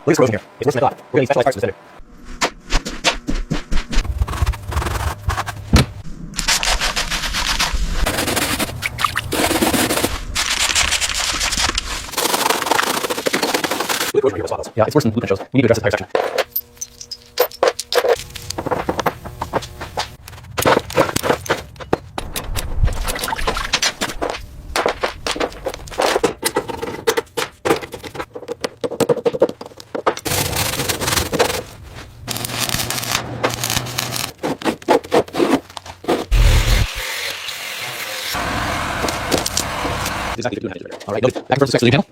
Look at this corrosion here. It's worse than I thought. We're going to need specialized parts for this fender. Yeah, it's worse than blueprint shows. We need to address this entire section. Exactly 52 and a half inches right there. All right, noted. Back and forth to the panel.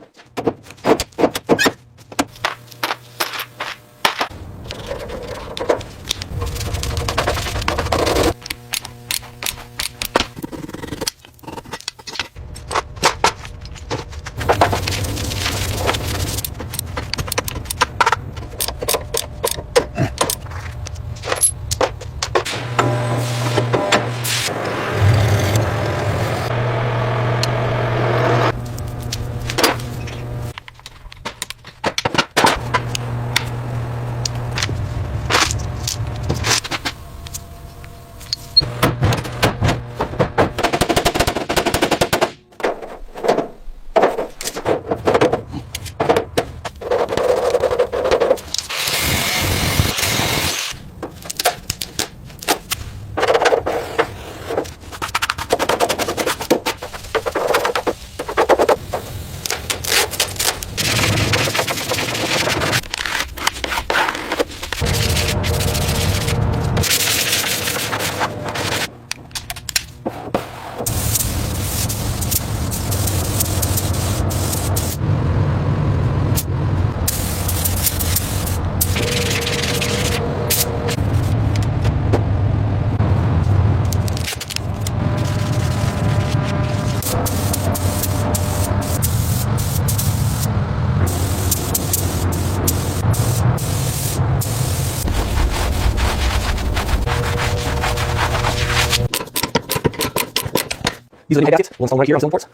These are the head gaskets. We'll install them right here on cylinder ports.